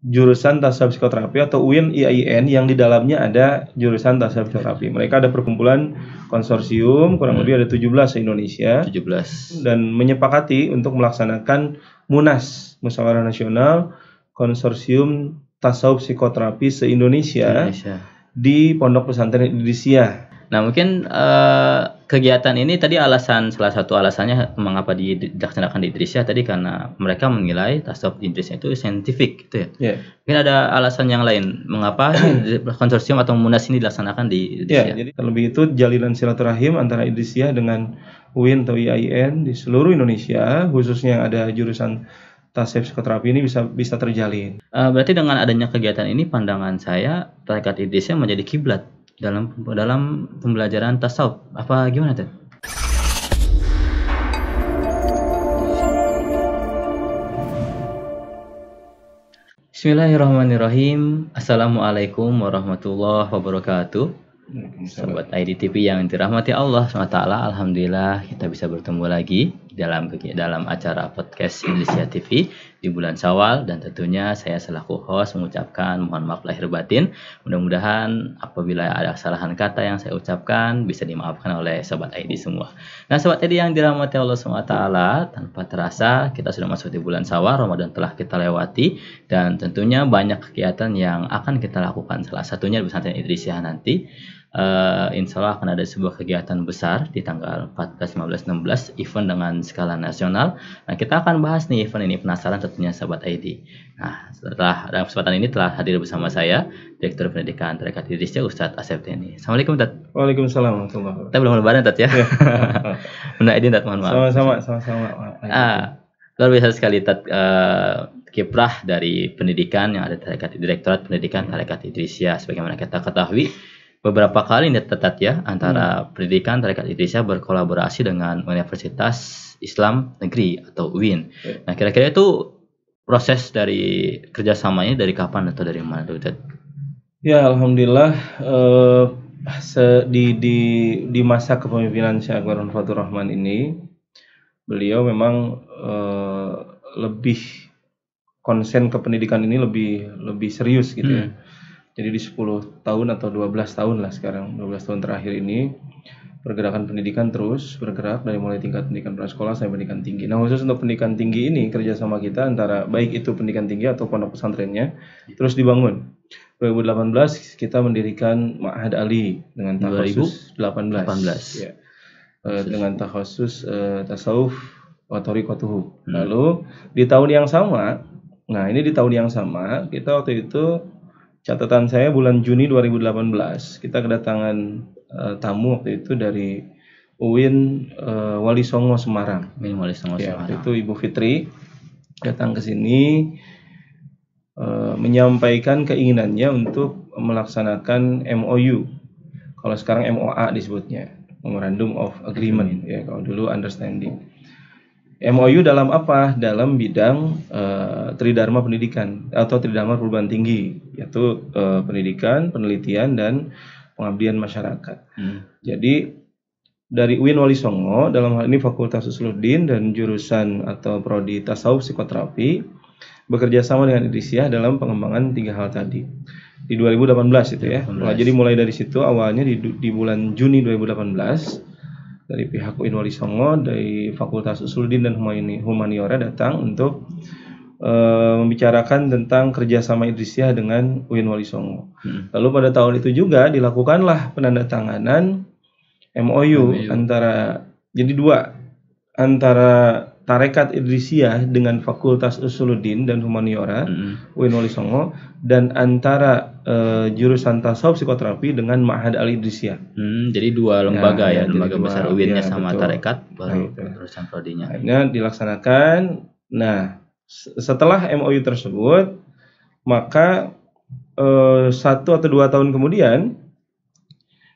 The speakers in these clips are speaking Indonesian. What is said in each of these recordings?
jurusan tasawuf psikoterapi atau UIN IAIN yang di dalamnya ada jurusan tasawuf psikoterapi. Mereka ada perkumpulan konsorsium, kurang lebih ada 17 se-Indonesia 17. dan menyepakati untuk melaksanakan MUNAS, Musyawarah Nasional Konsorsium Tasawuf Psikoterapi se-Indonesia di Pondok Pesantren Idrisiyah. Nah, mungkin kegiatan ini tadi salah satu alasannya mengapa dilaksanakan di Idrisiyah tadi karena mereka menilai tasawuf di Idrisiyah itu saintifik gitu ya. Yeah. Mungkin ada alasan yang lain mengapa konsorsium atau MUNAS ini dilaksanakan di Idrisiyah. Yeah, jadi terlebih itu jalinan silaturahim antara Idrisiyah dengan UIN atau IAIN di seluruh Indonesia, khususnya yang ada jurusan tasawuf psikoterapi ini bisa terjalin. Berarti dengan adanya kegiatan ini pandangan saya tarekat Idrisiyah menjadi kiblat dalam pembelajaran tasawuf. Apa gimana tuh? Bismillahirrahmanirrahim. Assalamualaikum warahmatullahi wabarakatuh. Sobat ID TV yang dirahmati Allah SWT, alhamdulillah kita bisa bertemu lagi dalam acara podcast Idrisiyah TV di bulan Syawal, dan tentunya saya selaku host mengucapkan mohon maaf lahir batin. Mudah-mudahan apabila ada kesalahan kata yang saya ucapkan bisa dimaafkan oleh sobat ID semua. Nah, sobat ID yang dirahmati Allah SWT, tanpa terasa kita sudah masuk di bulan Syawal, Ramadan telah kita lewati, dan tentunya banyak kegiatan yang akan kita lakukan. Salah satunya di pesantren Idrisiyah nanti. Insya Allah akan ada sebuah kegiatan besar di tanggal 14, 15, 16 event dengan skala nasional. Nah, kita akan bahas nih event ini, penasaran tentunya sahabat ID. Nah, setelah dalam kesempatan ini telah hadir bersama saya Direktur Pendidikan Tarekat Idrisiyah Ustadz Asep Teni. Assalamualaikum Tat. Waalaikumsalam warahmatullahi wabarakatuh. Kita belum lebaran Tat ya. Benar Idin Tat, mohon maaf. Sama-sama. Luar biasa sekali Tat, kiprah dari pendidikan yang ada Direktorat Pendidikan Tarekat Idrisiyah. Sebagaimana kita ketahui, beberapa kali Tat ya antara pendidikan Tarekat Idrisiyah berkolaborasi dengan Universitas Islam Negeri atau UIN. Nah, kira-kira itu proses dari kerjasamanya dari kapan atau dari mana tuh Tat? Ya, alhamdulillah di masa kepemimpinan Syekh Akbar Fathur Rahman ini, beliau memang lebih konsen ke pendidikan ini lebih serius gitu ya. Jadi di 10 tahun atau 12 tahun lah sekarang, 12 tahun terakhir ini pergerakan pendidikan terus bergerak dari mulai tingkat pendidikan prasekolah sampai pendidikan tinggi. Nah, khusus untuk pendidikan tinggi ini kerjasama kita antara baik itu pendidikan tinggi atau pondok pesantrennya terus dibangun. 2018 kita mendirikan Ma'had Ali dengan takhasus 2018 ya. Dengan takhasus tasawuf wa thariqatuhu. Lalu di tahun yang sama, kita waktu itu catatan saya bulan Juni 2018 kita kedatangan tamu waktu itu dari UIN Wali Songo Semarang. Semarang. Itu Ibu Fitri datang ke sini menyampaikan keinginannya untuk melaksanakan MOU. Kalau sekarang MOA disebutnya, Memorandum of Agreement ya, kalau dulu Understanding. MOU dalam apa? Dalam bidang Tridharma Pendidikan atau Tridharma Perguruan Tinggi, yaitu pendidikan, penelitian, dan pengabdian masyarakat. Jadi dari UIN Wali Songo, dalam hal ini Fakultas Usuluddin dan jurusan atau prodi Tasawuf Psikoterapi, bekerja sama dengan Idrisiyah dalam pengembangan 3 hal tadi. Di 2018 itu ya. Nah, jadi mulai dari situ awalnya di bulan Juni 2018 dari pihak UIN Wali Songo, dari Fakultas Usuluddin dan Humaniora datang untuk membicarakan tentang kerjasama Idrisiyah dengan UIN Wali Songo. Lalu pada tahun itu juga dilakukanlah penandatanganan MOU antara Tarekat Idrisiyah dengan Fakultas Usuluddin dan Humaniora UIN Wali Songo, dan antara jurusan Tasawuf Psikoterapi dengan Ma'had Ali Idrisiyah. Jadi dua lembaga lembaga besar UIN-nya sama betul. Tarekat baru urusan prodinya. Akhirnya dilaksanakan. Nah, setelah MOU tersebut, maka 1 atau 2 tahun kemudian,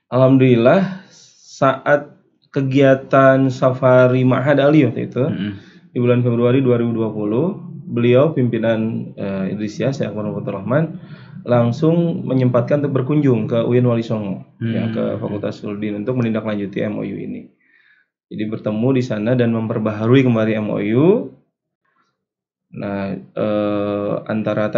alhamdulillah saat kegiatan safari Ma'had Ali waktu itu di bulan Februari 2020, beliau pimpinan Idrisiyah Syekh Akbar Fathur Rahman langsung menyempatkan untuk berkunjung ke UIN Wali Songo ya, ke Fakultas Usuluddin untuk menindaklanjuti MOU ini. Jadi bertemu di sana dan memperbaharui kembali MOU. Nah, antara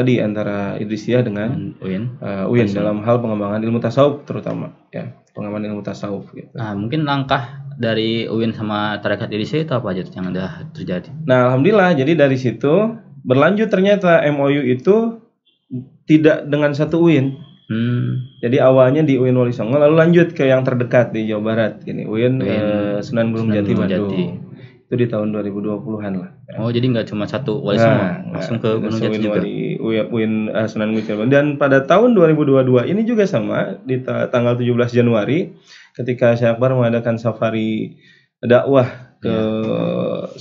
Idrisiyah dengan UIN dalam hal pengembangan ilmu tasawuf terutama, ya, pengembangan ilmu tasawuf gitu. Nah, mungkin langkah dari UIN sama tarekat Idrisiyah itu apa aja yang udah terjadi? Nah, alhamdulillah, jadi dari situ berlanjut ternyata MOU itu tidak dengan satu UIN. Jadi awalnya di UIN Wali Songo, lalu lanjut ke yang terdekat di Jawa Barat, gini, UIN Sunan Gunung Jati Bandung. Itu di tahun 2020-an lah. Oh, jadi nggak cuma satu Wali Songo, langsung ke Gunung Jati juga. UIN Sunan Gunung Jati. Dan pada tahun 2022 ini juga sama, di tanggal 17 Januari, ketika Syekh Akbar mengadakan safari dakwah ke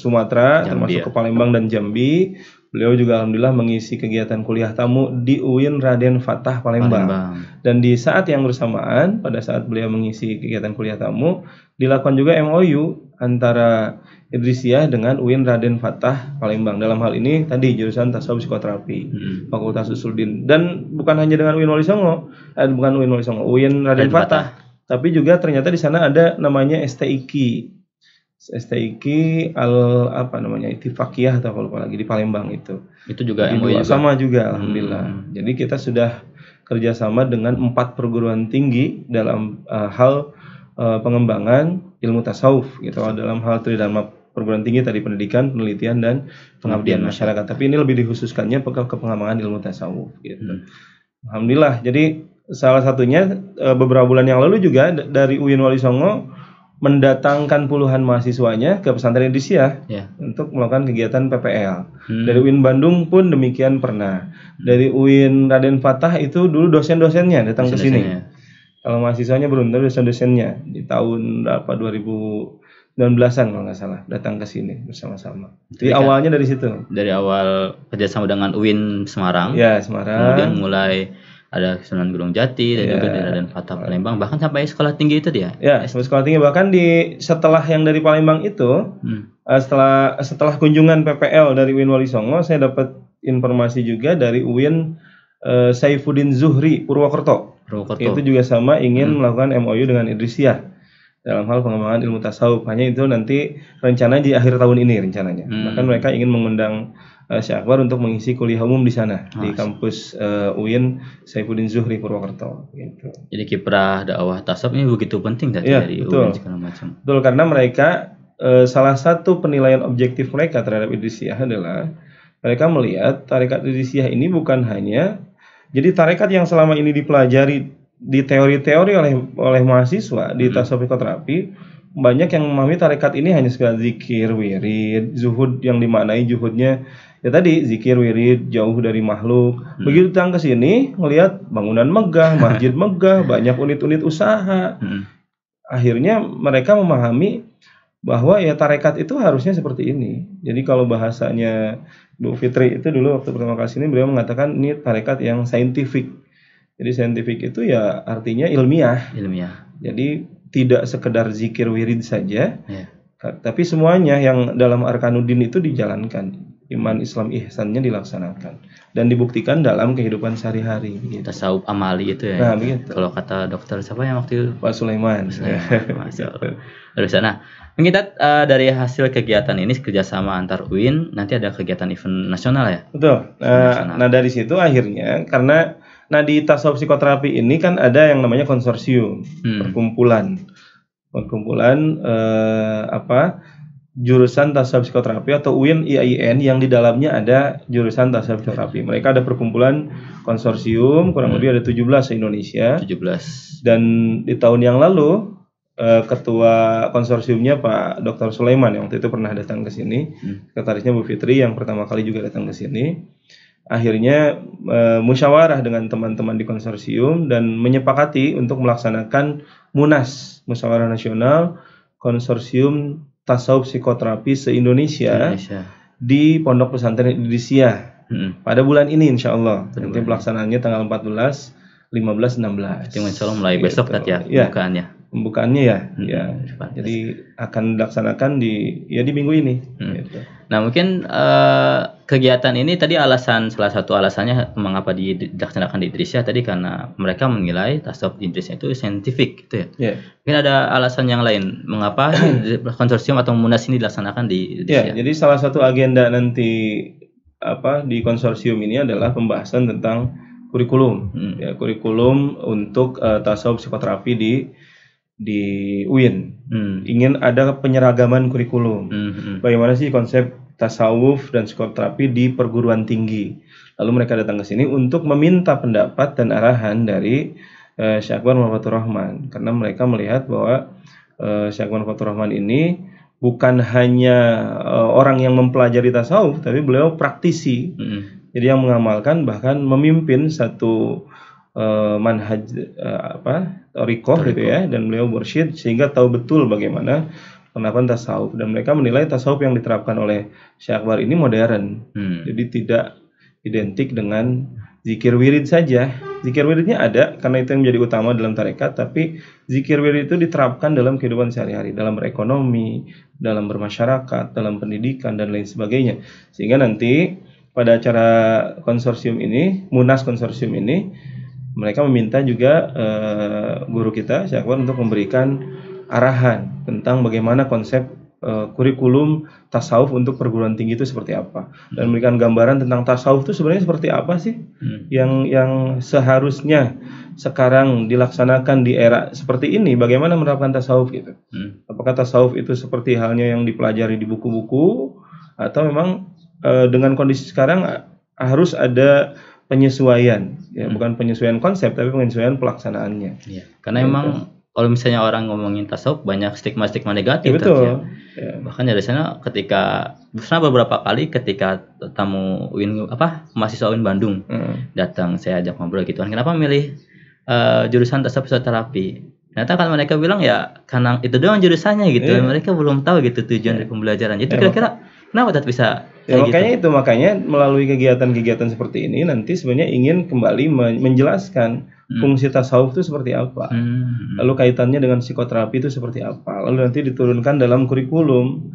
Sumatera, termasuk ke Palembang dan Jambi. Beliau juga alhamdulillah mengisi kegiatan kuliah tamu di UIN Raden Fatah Palembang. Dan di saat yang bersamaan, pada saat beliau mengisi kegiatan kuliah tamu, dilakukan juga MOU antara Idrisiyah dengan UIN Raden Fatah Palembang. Dalam hal ini tadi jurusan tasawuf psikoterapi, Fakultas Usuluddin. Dan bukan hanya dengan UIN Wali Songo, UIN Raden Fatah, tapi juga ternyata di sana ada namanya STIQ Ittifaqiyah atau apa lupa lagi di Palembang itu. Itu juga MOU juga. Sama juga alhamdulillah. Jadi kita sudah kerjasama dengan 4 perguruan tinggi dalam hal pengembangan ilmu tasawuf gitu. Dalam hal tridharma perguruan tinggi tadi, pendidikan, penelitian dan pengabdian masyarakat. Tapi ini lebih dikhususkannya ke pengembangan ilmu tasawuf gitu. Alhamdulillah. Jadi salah satunya beberapa bulan yang lalu juga dari UIN Wali Songo mendatangkan puluhan mahasiswanya ke pesantren Idrisiyah untuk melakukan kegiatan PPL. Dari UIN Bandung pun demikian pernah. Dari UIN Raden Fatah itu dulu dosen-dosennya datang ke sini. Kalau mahasiswanya belum, tapi dosen-dosennya di tahun 2019-an kalau nggak salah datang ke sini bersama-sama. Jadi awalnya dari situ. Dari awal kerjasama dengan UIN Semarang. Ya, Semarang. Kemudian mulai ada Sunan Gunung Jati dan juga di Raden Fatah Palembang, bahkan sampai sekolah tinggi itu dia. Ya, sampai sekolah tinggi, bahkan setelah yang dari Palembang itu, setelah kunjungan PPL dari UIN Wali Songo, saya dapat informasi juga dari UIN Saifuddin Zuhri Purwokerto. Itu juga sama ingin melakukan MOU dengan Idrisiyah dalam hal pengembangan ilmu tasawuf. Hanya itu nanti rencana di akhir tahun ini rencananya. Bahkan mereka ingin mengundang Syekh Akbar untuk mengisi kuliah umum di sana di kampus UIN Saifuddin Zuhri Purwokerto gitu. Jadi kiprah dakwah tasawuf ini begitu penting tadi dari UIN segala macam. Betul, karena mereka salah satu penilaian objektif mereka terhadap Idrisiyah adalah mereka melihat tarekat Idrisiyah ini bukan hanya jadi tarekat yang selama ini dipelajari di teori-teori oleh mahasiswa di tasawuf psikoterapi, banyak yang memahami tarekat ini hanya sekedar zikir, wirid, zuhud, yang dimaknai zuhudnya ya tadi zikir, wirid, jauh dari makhluk. Begitu datang ke sini ngelihat bangunan megah, masjid megah, banyak unit-unit usaha. Akhirnya mereka memahami bahwa ya tarekat itu harusnya seperti ini. Jadi kalau bahasanya Bu Fitri itu dulu waktu pertama kali sini, beliau mengatakan ini tarekat yang saintifik. Jadi saintifik itu ya artinya ilmiah. Jadi tidak sekedar zikir wirid saja, tapi semuanya yang dalam Arkanuddin itu dijalankan. Iman, Islam, ihsannya dilaksanakan dan dibuktikan dalam kehidupan sehari-hari. Gitu. Tasawuf amali itu ya. Nah, begitu. Kalau kata dokter siapa yang waktu itu? Pak Sulaiman. Terus sana. Kita dari hasil kegiatan ini kerjasama antar UIN, nanti ada kegiatan event nasional ya? Betul. Nah dari situ akhirnya karena di tasawuf psikoterapi ini kan ada yang namanya konsorsium, perkumpulan jurusan tasawuf psikoterapi atau UIN IAIN yang di dalamnya ada jurusan tasawuf psikoterapi. Mereka ada perkumpulan konsorsium, kurang lebih ada 17 se-Indonesia. 17. Dan di tahun yang lalu ketua konsorsiumnya Pak Dr. Sulaiman yang waktu itu pernah datang ke sini, sekretarisnya Bu Fitri yang pertama kali juga datang ke sini. Akhirnya musyawarah dengan teman-teman di konsorsium dan menyepakati untuk melaksanakan MUNAS, Musyawarah Nasional Konsorsium Tasawuf Psikoterapi se-Indonesia di Pondok Pesantren Idrisiyah pada bulan ini insya Allah. Nanti pelaksanaannya tanggal 14, 15, 16. Insya Allah mulai besok ya pembukaannya ya. Jadi akan dilaksanakan di minggu ini. Gitu. Nah mungkin kegiatan ini tadi salah satu alasannya mengapa dilaksanakan di Idrisiyah tadi karena mereka menilai tasawuf di Idrisiyah itu saintifik gitu ya. Mungkin ada alasan yang lain mengapa konsorsium atau MUNAS ini dilaksanakan di Idrisiyah. Jadi salah satu agenda nanti di konsorsium ini adalah pembahasan tentang kurikulum, ya, kurikulum untuk tasawuf psikoterapi di UIN. Ingin ada penyeragaman kurikulum. Bagaimana sih konsep tasawuf dan psikoterapi di perguruan tinggi? Lalu mereka datang ke sini untuk meminta pendapat dan arahan dari Syekh Akbar Fathur Rahman, karena mereka melihat bahwa Syekh Akbar Fathur Rahman ini bukan hanya orang yang mempelajari tasawuf, tapi beliau praktisi. Jadi yang mengamalkan, bahkan memimpin satu manhaj thariqah gitu ya, dan beliau mursyid sehingga tahu betul bagaimana penerapan tasawuf, dan mereka menilai tasawuf yang diterapkan oleh Syekh Akbar ini modern. Jadi tidak identik dengan zikir wirid saja. Zikir wiridnya ada karena itu yang menjadi utama dalam tarekat, tapi zikir wirid itu diterapkan dalam kehidupan sehari-hari, dalam berekonomi, dalam bermasyarakat, dalam pendidikan dan lain sebagainya. Sehingga nanti pada acara konsorsium ini, Munas konsorsium ini, mereka meminta juga guru kita Syekh Akbar untuk memberikan arahan tentang bagaimana konsep kurikulum tasawuf untuk perguruan tinggi itu seperti apa, dan memberikan gambaran tentang tasawuf itu sebenarnya seperti apa sih yang seharusnya sekarang dilaksanakan di era seperti ini. Bagaimana menerapkan tasawuf gitu? Apakah tasawuf itu seperti halnya yang dipelajari di buku-buku, atau memang dengan kondisi sekarang harus ada penyesuaian, ya, bukan penyesuaian konsep tapi penyesuaian pelaksanaannya. Ya, karena memang kalau misalnya orang ngomongin tasawuf banyak stigma-stigma negatif, ya, betul. Ya. Bahkan dari sana beberapa kali ketika tamu mahasiswa UIN Bandung datang, saya ajak ngobrol gitu kan, kenapa milih jurusan tasawuf psikoterapi? Ternyata kan mereka bilang ya karena itu doang jurusannya gitu. Mereka belum tahu gitu tujuan dari pembelajaran. Itu kira-kira kenapa bisa makanya melalui kegiatan-kegiatan seperti ini nanti sebenarnya ingin kembali menjelaskan fungsi tasawuf itu seperti apa, lalu kaitannya dengan psikoterapi itu seperti apa, lalu nanti diturunkan dalam kurikulum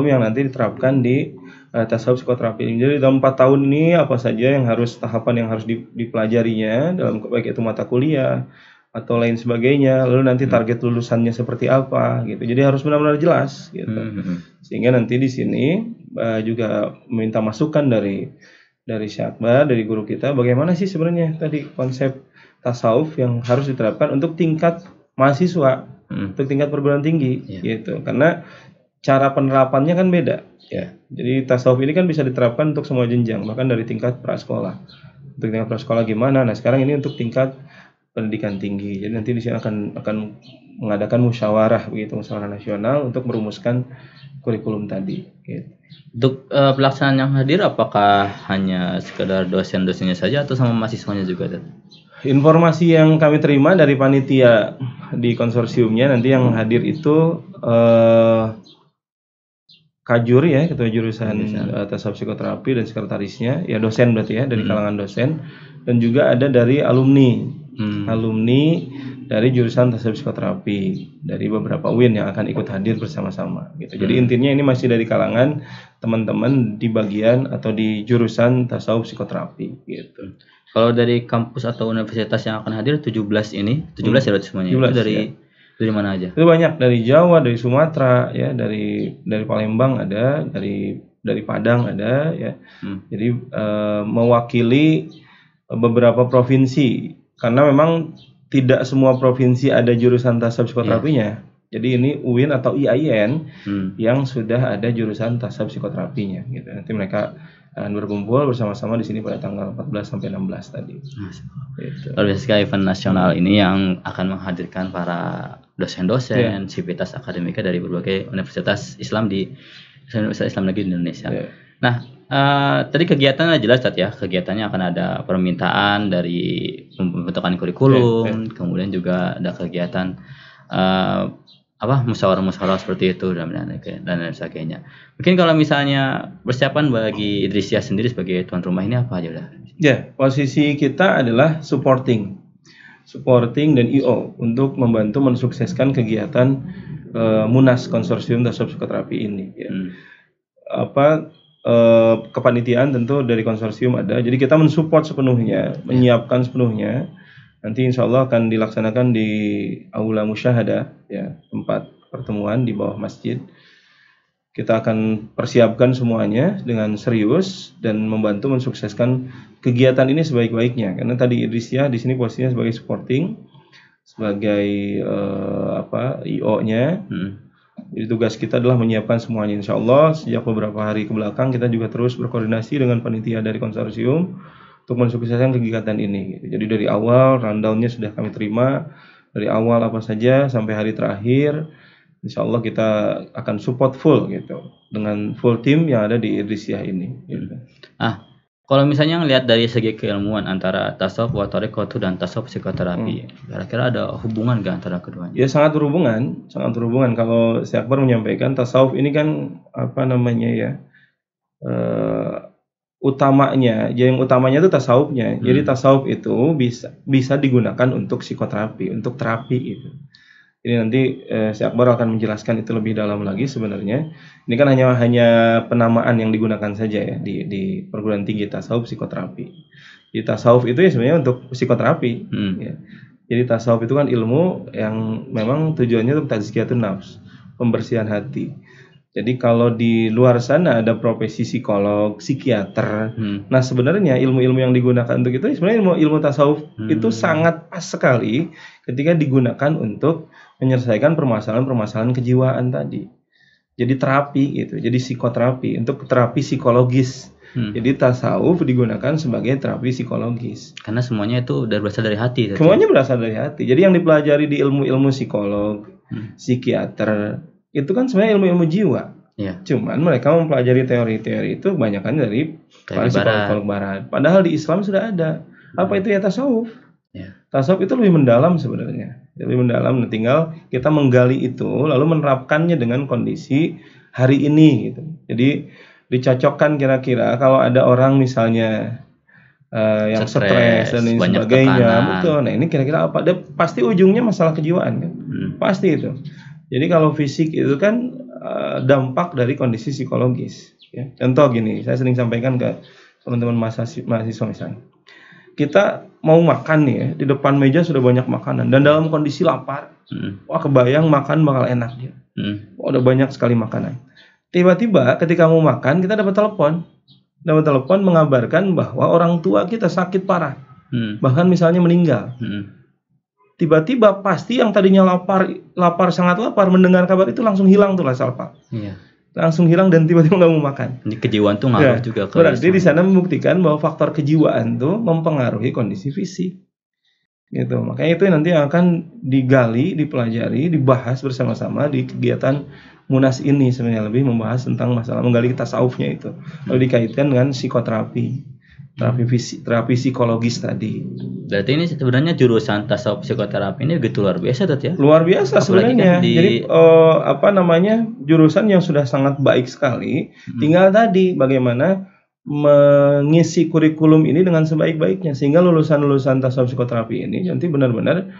yang nanti diterapkan di tasawuf psikoterapi. Jadi dalam 4 tahun ini apa saja yang tahapan yang harus dipelajarinya dalam baik itu mata kuliah atau lain sebagainya, lalu nanti target lulusannya seperti apa gitu. Jadi harus benar-benar jelas gitu. Sehingga nanti di sini juga meminta masukan dari Syekh Akbar, dari guru kita, bagaimana sih sebenarnya tadi konsep tasawuf yang harus diterapkan untuk tingkat mahasiswa, untuk tingkat perguruan tinggi gitu. Karena cara penerapannya kan beda ya. Jadi tasawuf ini kan bisa diterapkan untuk semua jenjang, bahkan dari tingkat prasekolah. Untuk tingkat prasekolah gimana? Nah, sekarang ini untuk tingkat pendidikan tinggi. Jadi nanti di sini akan mengadakan musyawarah nasional untuk merumuskan kurikulum tadi gitu. Untuk pelaksanaan yang hadir apakah hanya sekedar dosen-dosennya saja atau sama mahasiswanya juga? Informasi yang kami terima dari panitia di konsorsiumnya, nanti yang hadir itu Kajur ya, ketua jurusan tasawuf psikoterapi dan sekretarisnya, ya dosen berarti ya, dari kalangan dosen, dan juga ada dari alumni dari jurusan tasawuf psikoterapi dari beberapa UIN yang akan ikut hadir bersama-sama gitu. Jadi intinya ini masih dari kalangan teman-teman di bagian atau di jurusan tasawuf psikoterapi gitu. Kalau dari kampus atau universitas yang akan hadir 17 ini, 17 ya berarti semuanya. 17, itu dari mana aja? Itu banyak, dari Jawa, dari Sumatera ya, dari Palembang ada, dari Padang ada ya. Jadi mewakili beberapa provinsi, karena memang tidak semua provinsi ada jurusan tasawuf psikoterapinya. Jadi ini UIN atau IAIN yang sudah ada jurusan tasawuf psikoterapinya gitu. Nanti mereka berkumpul bersama-sama di sini pada tanggal 14 sampai 16 tadi. Luar biasa sekali event nasional ini yang akan menghadirkan para dosen-dosen, sivitas akademika dari berbagai universitas Islam Universitas Islam Negeri di Indonesia. Nah, tadi kegiatannya jelas ya, kegiatannya akan ada permintaan dari pembentukan kurikulum, kemudian juga ada kegiatan musyawarah seperti itu dan lain sebagainya. Mungkin kalau misalnya persiapan bagi Idrisyah sendiri sebagai tuan rumah ini apa aja udah? Ya, posisi kita adalah supporting dan IO untuk membantu mensukseskan kegiatan Munas Konsorsium Tasawuf Psikoterapi ini ya. Kepanitiaan tentu dari konsorsium ada. Jadi kita mensupport sepenuhnya, menyiapkan sepenuhnya. Nanti insya Allah akan dilaksanakan di Aula Musyahadah ya, tempat pertemuan di bawah masjid. Kita akan persiapkan semuanya dengan serius dan membantu mensukseskan kegiatan ini sebaik-baiknya. Karena tadi Idrisyah di sini posisinya sebagai supporting, sebagai IO-nya. Jadi tugas kita adalah menyiapkan semuanya. Insya Allah sejak beberapa hari ke belakang kita juga terus berkoordinasi dengan panitia dari konsorsium untuk mensukseskan kegiatan ini. Jadi dari awal rundown-nya sudah kami terima, dari awal apa saja sampai hari terakhir. Insya Allah kita akan support full gitu dengan full tim yang ada di Idrisyah ini. Gitu. Kalau misalnya ngelihat dari segi keilmuan antara tasawuf wa thariqatu dan tasawuf psikoterapi, kira-kira ada hubungan gak antara keduanya? Ya sangat berhubungan. Kalau Syekh Akbar menyampaikan tasawuf ini kan utamanya, yang utamanya itu tasawufnya. Jadi tasawuf itu bisa digunakan untuk psikoterapi, untuk terapi gitu. Jadi nanti Syekh Akbar akan menjelaskan itu lebih dalam lagi sebenarnya. Ini kan hanya penamaan yang digunakan saja ya di perguruan tinggi tasawuf psikoterapi. Jadi tasawuf itu ya sebenarnya untuk psikoterapi. Ya. Jadi tasawuf itu kan ilmu yang memang tujuannya untuk tazkiyatun nafs, pembersihan hati. Jadi kalau di luar sana ada profesi psikolog, psikiater. Nah sebenarnya ilmu-ilmu yang digunakan untuk itu sebenarnya ilmu tasawuf itu sangat pas sekali ketika digunakan untuk menyelesaikan permasalahan-permasalahan kejiwaan tadi. Jadi terapi gitu, jadi psikoterapi untuk terapi psikologis. Jadi tasawuf digunakan sebagai terapi psikologis. Karena semuanya itu berasal dari hati. Semuanya berasal dari hati. Jadi yang dipelajari di ilmu-ilmu psikolog, psikiater itu kan sebenarnya ilmu-ilmu jiwa. Ya. Cuman mereka mempelajari teori-teori itu kebanyakan dari para psikolog barat. Padahal di Islam sudah ada. Apa itu ya tasawuf? Ya. Tasawuf itu lebih mendalam sebenarnya. Lebih mendalam, tinggal kita menggali itu lalu menerapkannya dengan kondisi hari ini gitu. Jadi dicocokkan kira-kira kalau ada orang misalnya yang stres dan lain sebagainya, betul. Nah ini kira-kira apa? Pasti ujungnya masalah kejiwaan kan? Pasti itu. Jadi kalau fisik itu kan dampak dari kondisi psikologis. Ya. Contoh gini, saya sering sampaikan ke teman-teman mahasiswa misalnya. Kita mau makan nih ya, di depan meja sudah banyak makanan dan dalam kondisi lapar. Wah kebayang makan bakal enak ya. Wah, udah banyak sekali makanan. Tiba-tiba ketika mau makan kita dapat telepon mengabarkan bahwa orang tua kita sakit parah. Bahkan misalnya meninggal. Tiba-tiba pasti yang tadinya sangat lapar mendengar kabar itu langsung hilang tuh rasa lapar. Iya. Langsung hilang dan tiba-tiba nggak mau makan. Jadi kejiwaan tuh ngaruh juga. Berarti di sana membuktikan bahwa faktor kejiwaan tuh mempengaruhi kondisi fisik. Gitu. Makanya itu nanti akan digali, dipelajari, dibahas bersama-sama di kegiatan Munas ini sebenarnya lebih membahas tentang masalah menggali tasawufnya itu. Lalu dikaitkan dengan psikoterapi. Terapi psikologis tadi. Berarti ini sebenarnya jurusan tasawuf psikoterapi ini begitu luar biasa tuh ya? Luar biasa sebenarnya. Kan jadi jurusan yang sudah sangat baik sekali. Tinggal tadi bagaimana mengisi kurikulum ini dengan sebaik-baiknya sehingga lulusan-lulusan tasawuf psikoterapi ini nanti benar-benar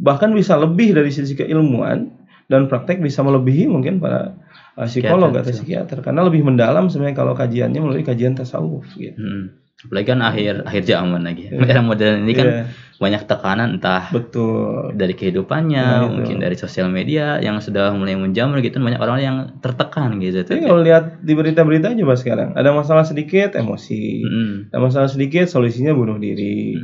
bahkan bisa lebih dari sisi keilmuan dan praktek bisa melebihi mungkin para psikolog atau psikiater karena lebih mendalam sebenarnya kalau kajiannya melalui kajian tasawuf gitu. Apalagi kan akhir zaman lagi. Era modern ini kan banyak tekanan entah dari kehidupannya, mungkin dari sosial media yang sudah mulai menjamur gitu, banyak orang yang tertekan gitu. Tapi kalau lihat di berita-berita aja sekarang, ada masalah sedikit emosi, ada masalah sedikit solusinya bunuh diri,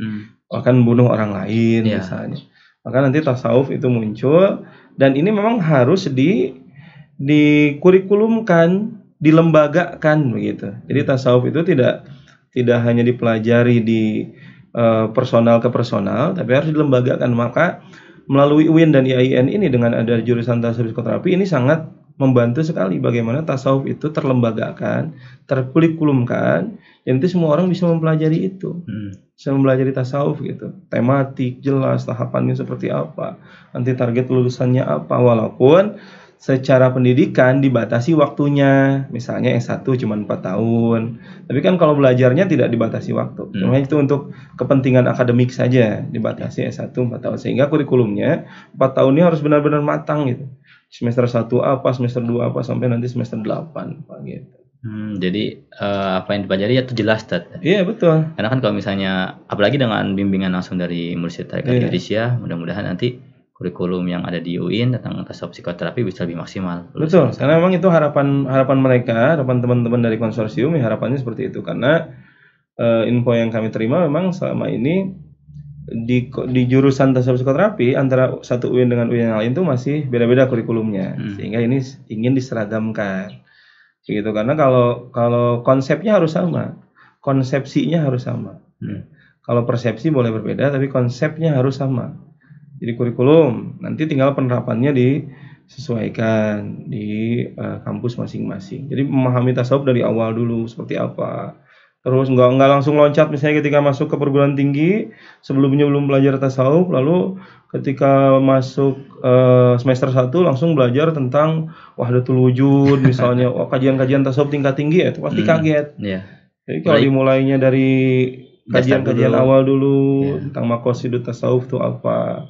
bahkan bunuh orang lain misalnya. Maka nanti tasawuf itu muncul dan ini memang harus dikurikulumkan, dilembagakan begitu. Jadi tasawuf itu tidak hanya dipelajari di personal ke personal, tapi harus dilembagakan. Maka melalui UIN dan IAIN ini dengan ada jurusan tasawuf psikoterapi ini sangat membantu sekali bagaimana tasawuf itu terlembagakan, terkurikulumkan, dan itu semua orang bisa mempelajari itu. Bisa mempelajari tasawuf gitu. Tematik jelas, tahapannya seperti apa, nanti target lulusannya apa, walaupun secara pendidikan dibatasi waktunya, misalnya S1 cuma 4 tahun. Tapi kan kalau belajarnya tidak dibatasi waktu. Cuma itu untuk kepentingan akademik saja dibatasi S1 4 tahun. Sehingga kurikulumnya 4 tahunnya harus benar-benar matang gitu. Semester 1 apa, semester 2 apa, sampai nanti semester 8 apa gitu. Jadi apa yang dipelajari itu jelas, Tad. Iya, betul. Karena kan kalau misalnya apalagi dengan bimbingan langsung dari Mursyid Tarekat Idrisyah, mudah-mudahan nanti kurikulum yang ada di UIN tentang tasawuf psikoterapi bisa lebih maksimal. Betul, karena memang itu harapan mereka, harapan teman-teman dari konsorsium, ya harapannya seperti itu. Karena info yang kami terima memang selama ini di jurusan tasawuf psikoterapi antara satu UIN dengan UIN yang lain itu masih beda-beda kurikulumnya, sehingga ini ingin diseragamkan, gitu. Karena kalau konsepnya harus sama, konsepsinya harus sama. Kalau persepsi boleh berbeda, tapi konsepnya harus sama. Jadi kurikulum nanti tinggal penerapannya disesuaikan di kampus masing-masing. Jadi memahami tasawuf dari awal dulu seperti apa. Terus nggak langsung loncat misalnya ketika masuk ke perguruan tinggi, sebelumnya belum belajar tasawuf, lalu ketika masuk semester 1 langsung belajar tentang wahdatul wujud misalnya, kajian-kajian tasawuf tingkat tinggi, itu pasti kaget. Jadi kalau dimulainya dari kajian-kajian awal dulu tentang maqasidut tasawuf itu apa.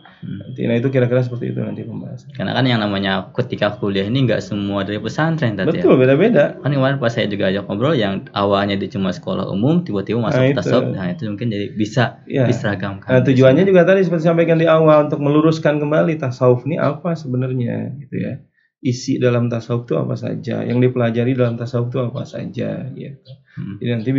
Nah itu kira-kira seperti itu nanti pembahasan. Karena kan yang namanya ketika kuliah ini nggak semua dari pesantren tadi. Betul, beda-beda. Kan kemarin pas saya juga ajak ngobrol yang awalnya di cuma sekolah umum, tiba-tiba masuk tasawuf, nah itu mungkin jadi bisa diseragamkan. Nah tujuannya juga tadi seperti sampaikan di awal, untuk meluruskan kembali tasawuf ini apa sebenarnya, gitu ya. Isi dalam tasawuf itu apa saja, yang dipelajari dalam tasawuf itu apa saja, gitu. Jadi nanti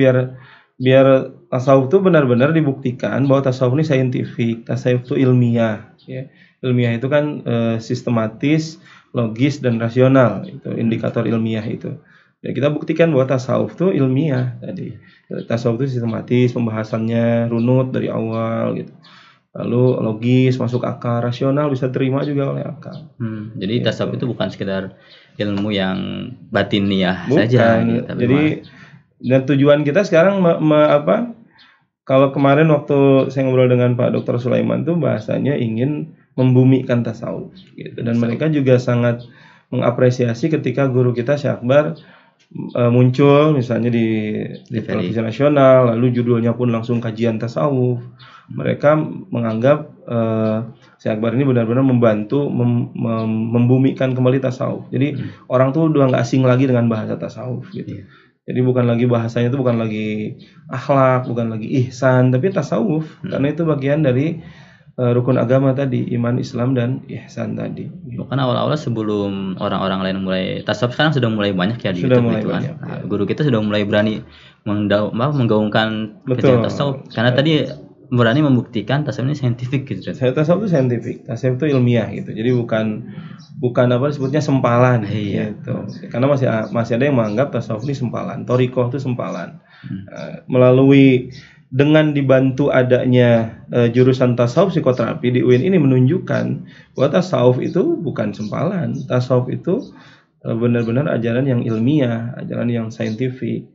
biar tasawuf itu benar-benar dibuktikan bahwa tasawuf ini saintifik, tasawuf itu ilmiah, ya. Ilmiah itu kan sistematis, logis dan rasional, itu indikator ilmiah itu. Ya, kita buktikan bahwa tasawuf itu ilmiah tadi. Tasawuf itu sistematis, pembahasannya runut dari awal gitu. Lalu logis, masuk akal, rasional bisa terima juga oleh akal. Jadi tasawuf itu bukan sekedar ilmu yang batiniah saja. Gitu, jadi dan tujuan kita sekarang kalau kemarin waktu saya ngobrol dengan Pak Dr. Sulaiman tuh bahasanya ingin membumikan tasawuf gitu. Dan mereka juga sangat mengapresiasi ketika guru kita Syekh Akbar muncul misalnya di televisi nasional, lalu judulnya pun langsung kajian tasawuf. Mereka menganggap Syekh Akbar ini benar-benar membantu membumikan kembali tasawuf. Jadi orang tuh udah nggak asing lagi dengan bahasa tasawuf gitu. Jadi bukan lagi bahasanya itu bukan lagi akhlak, bukan lagi ihsan, tapi tasawuf. Karena itu bagian dari rukun agama tadi, iman, Islam dan ihsan tadi. Bukan awal-awal sebelum orang-orang lain mulai tasawuf, sekarang sudah mulai banyak ya di YouTube itu kan. Guru kita sudah mulai berani menggaungkan kajian tasawuf. Karena tadi berani membuktikan tasawuf ini saintifik gitu. Tasawuf itu saintifik, tasawuf itu ilmiah gitu. Jadi bukan apa disebutnya sempalan gitu. Karena masih ada yang menganggap tasawuf ini sempalan, thariqah itu sempalan. Melalui dengan dibantu adanya jurusan tasawuf psikoterapi di UIN ini menunjukkan bahwa tasawuf itu bukan sempalan. Tasawuf itu benar-benar ajaran yang ilmiah, ajaran yang saintifik.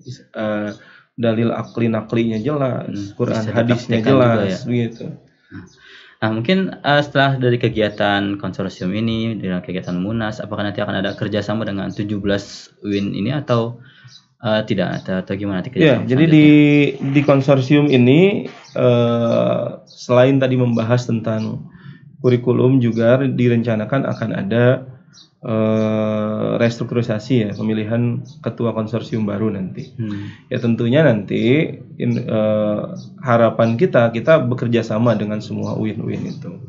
Dalil akli-naklinya jelas, Quran hadisnya jelas, gitu. Nah mungkin setelah dari kegiatan konsorsium ini, dengan kegiatan Munas, apakah nanti akan ada kerjasama dengan 17 UIN ini atau tidak, atau gimana? Ya, jadi di konsorsium ini selain tadi membahas tentang kurikulum, juga direncanakan akan ada restrukturisasi ya, pemilihan ketua konsorsium baru nanti. Ya tentunya nanti harapan kita bekerja sama dengan semua UIN itu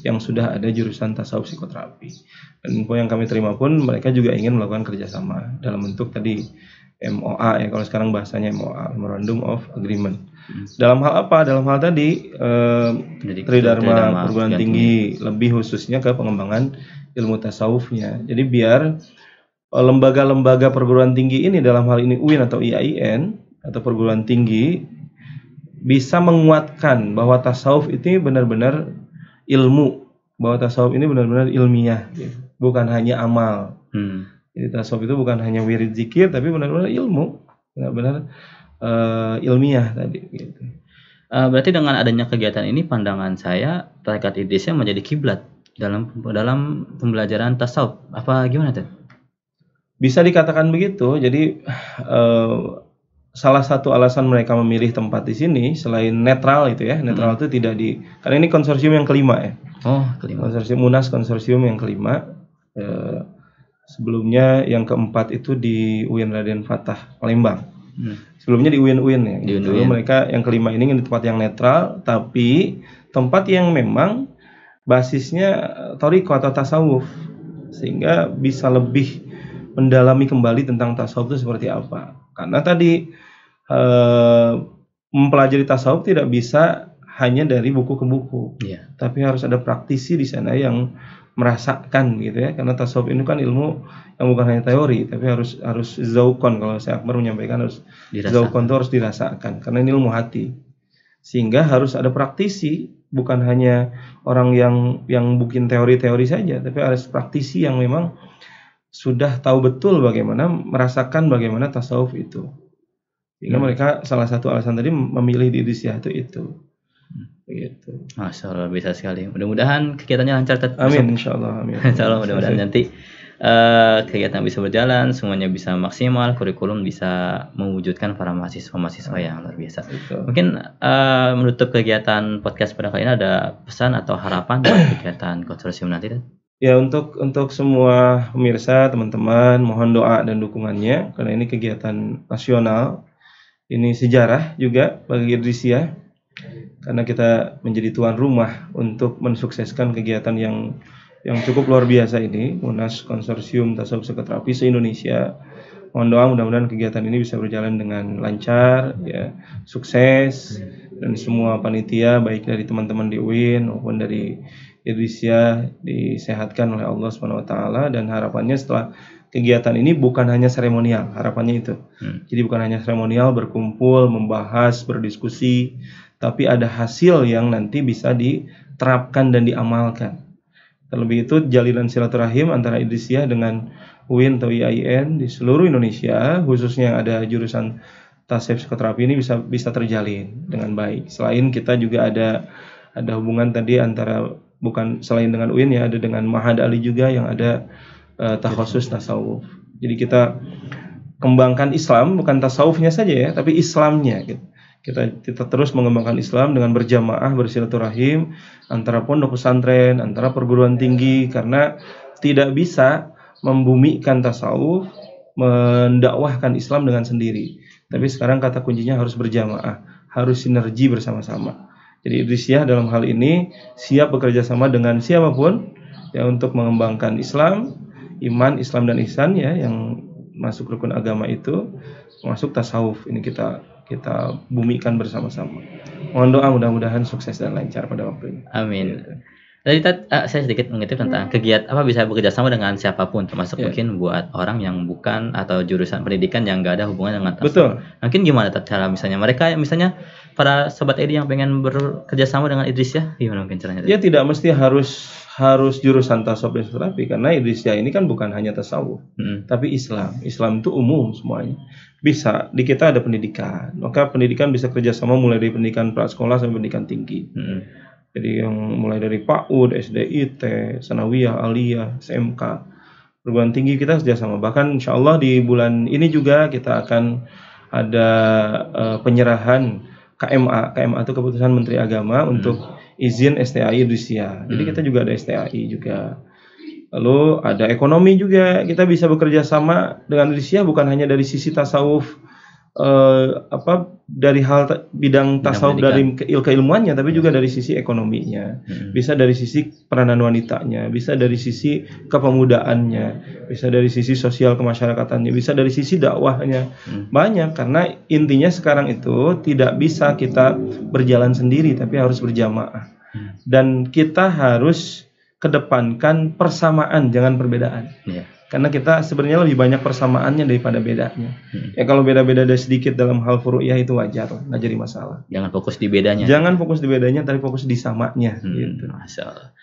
yang sudah ada jurusan tasawuf psikoterapi. Dan info yang kami terima pun mereka juga ingin melakukan kerjasama dalam bentuk tadi MOA ya, kalau sekarang bahasanya MOA, Memorandum of Agreement. Dalam hal apa? Dalam hal tadi Tridharma perguruan tinggi, lebih khususnya ke pengembangan ilmu tasawufnya. Jadi biar lembaga-lembaga perguruan tinggi ini, dalam hal ini UIN atau IAIN atau perguruan tinggi, bisa menguatkan bahwa tasawuf itu benar-benar ilmu, bahwa tasawuf ini benar-benar ilmiah, gitu. Bukan hanya amal. Jadi tasawuf itu bukan hanya wirid zikir, tapi benar-benar ilmu, benar-benar ilmiah tadi. Gitu. Berarti dengan adanya kegiatan ini, pandangan saya tarekat Idrisiyah menjadi kiblat dalam pembelajaran tasawuf. Apa gimana tuh? Bisa dikatakan begitu. Jadi salah satu alasan mereka memilih tempat di sini selain netral itu ya, netral itu tidak karena ini konsorsium yang kelima ya. Kelima. Konsorsium Munas, konsorsium yang kelima. Sebelumnya yang keempat itu di UIN Raden Fatah Palembang. Sebelumnya di UIN ya. Jadi mereka yang kelima ini di tempat yang netral, tapi tempat yang memang basisnya thariqah atau tasawuf, sehingga bisa lebih mendalami kembali tentang tasawuf itu seperti apa. Karena tadi mempelajari tasawuf tidak bisa hanya dari buku ke buku, tapi harus ada praktisi di sana yang merasakan gitu ya. Karena tasawuf ini kan ilmu yang bukan hanya teori, tapi harus zaukon. Kalau saya Akbar menyampaikan harus zaukon itu harus dirasakan, karena ini ilmu hati. Sehingga harus ada praktisi, bukan hanya orang yang bikin teori-teori saja, tapi harus praktisi yang memang sudah tahu betul bagaimana merasakan bagaimana tasawuf itu. Sehingga mereka salah satu alasan tadi memilih di Idrisiyah itu. Begitu. Masya Allah, bisa sekali. Mudah-mudahan kegiatannya lancar. Amin, insya Allah. Amin. Insya Allah, mudah-mudahan nanti kegiatan bisa berjalan, semuanya bisa maksimal, kurikulum bisa mewujudkan para mahasiswa-mahasiswa yang luar biasa. Betul. Mungkin menutup kegiatan podcast pada kali ini ada pesan atau harapan dari kegiatan konsorsium nanti? Ya, untuk semua pemirsa, teman-teman, mohon doa dan dukungannya, karena ini kegiatan nasional, ini sejarah juga bagi Idrisiyah, karena kita menjadi tuan rumah untuk mensukseskan kegiatan yang cukup luar biasa ini, Munas Konsorsium Tasawuf Psikoterapi se-Indonesia. Mohon doa mudah-mudahan kegiatan ini bisa berjalan dengan lancar, ya, sukses, dan semua panitia baik dari teman-teman di UIN maupun dari Idrisiyah disehatkan oleh Allah SWT. Dan harapannya setelah kegiatan ini bukan hanya seremonial, harapannya itu. Jadi bukan hanya seremonial, berkumpul, membahas, berdiskusi, tapi ada hasil yang nanti bisa diterapkan dan diamalkan. Terlebih itu jalinan silaturahim antara Idrisiyah dengan UIN atau IAIN di seluruh Indonesia, khususnya yang ada jurusan tasawuf psikoterapi ini bisa terjalin dengan baik. Selain kita juga ada hubungan tadi antara, bukan selain dengan UIN ya, ada dengan Ma'had Ali juga yang ada takhusus tasawuf. Jadi kita kembangkan Islam, bukan tasawufnya saja ya, tapi Islamnya gitu. Kita terus mengembangkan Islam dengan berjamaah, bersilaturahim antara pondok pesantren, antara perguruan tinggi, karena tidak bisa membumikan tasawuf, mendakwahkan Islam dengan sendiri. Tapi sekarang kata kuncinya harus berjamaah, harus sinergi bersama-sama. Jadi Idrisiyah dalam hal ini siap bekerja sama dengan siapapun ya untuk mengembangkan Islam, iman, Islam dan ihsan ya, yang masuk rukun agama itu, masuk tasawuf. Ini kita bumikan bersama-sama. Mohon doa mudah-mudahan sukses dan lancar pada waktu ini. Amin. Tadi saya sedikit mengutip tentang kegiatan apa bisa bekerja sama dengan siapapun, termasuk mungkin buat orang yang bukan atau jurusan pendidikan yang nggak ada hubungan dengan tasawuf. Betul. Mungkin gimana cara misalnya mereka para sobat ID yang pengen bekerja sama dengan Idrisiyah, gimana mungkin caranya? Ya tidak mesti harus jurusan tasawuf dan psikoterapi, karena Idrisiyah ini kan bukan hanya tasawuf, tapi Islam. Islam itu umum semuanya. Bisa di kita ada pendidikan, maka pendidikan bisa kerjasama mulai dari pendidikan prasekolah sampai pendidikan tinggi. Jadi yang mulai dari PAUD, SDIT, Sanawiyah, Aliyah, SMK, perguruan tinggi kita kerjasama. Bahkan insya Allah di bulan ini juga kita akan ada penyerahan KMA itu keputusan Menteri Agama untuk izin STAI Idrisiyah. Jadi kita juga ada STAI juga. Lalu ada ekonomi juga, kita bisa bekerja sama dengan Idrisiyah bukan hanya dari sisi tasawuf dari hal bidang tasawuf dari keilmuannya, tapi juga dari sisi ekonominya. Bisa dari sisi peranan wanitanya, bisa dari sisi kepemudaannya, bisa dari sisi sosial kemasyarakatannya, bisa dari sisi dakwahnya. Banyak, karena intinya sekarang itu tidak bisa kita berjalan sendiri, tapi harus berjamaah. Dan kita harus kedepankan persamaan, jangan perbedaan. Karena kita sebenarnya lebih banyak persamaannya daripada bedanya. Ya kalau beda-beda ada sedikit dalam hal furu'iyah itu wajar, nggak jadi masalah. Jangan fokus di bedanya. Jangan fokus di bedanya, tapi fokus di samanya. Gitu. Masya Allah.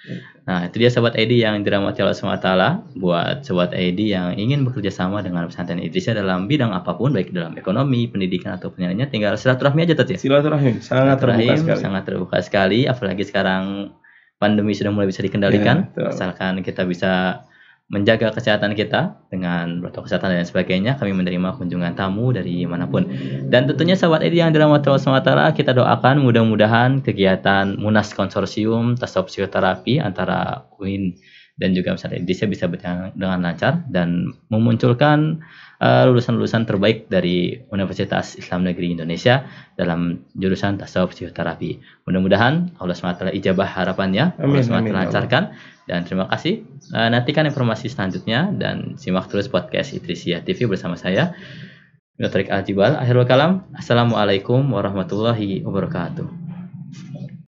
Nah itu dia sobat ID yang dirahmati Allah SWT. Buat sobat ID yang ingin bekerja sama dengan pesantren Idrisiyah dalam bidang apapun, baik dalam ekonomi, pendidikan atau penyanyinya, tinggal silaturahmi aja Tat ya. Silaturahim sangat terbuka sekali, apalagi sekarang pandemi sudah mulai bisa dikendalikan, asalkan kita bisa menjaga kesehatan kita dengan protokol kesehatan dan sebagainya. Kami menerima kunjungan tamu dari manapun. Dan tentunya sahabat ID yang dirahmati Allah SWT, kita doakan mudah-mudahan kegiatan Munas Konsorsium Tasawuf Psikoterapi antara UIN dan juga Pesantren Idrisiyah bisa berjalan dengan lancar dan memunculkan lulusan-lulusan terbaik dari Universitas Islam Negeri Indonesia dalam jurusan tasawuf psikoterapi. Mudah-mudahan Allah SWT ijabah harapannya, Allah SWT lancarkan. Dan terima kasih. Nantikan informasi selanjutnya dan simak terus podcast Idrisiyah TV bersama saya, Tarik Al-Jibal. Akhirul kalam. Assalamualaikum warahmatullahi wabarakatuh.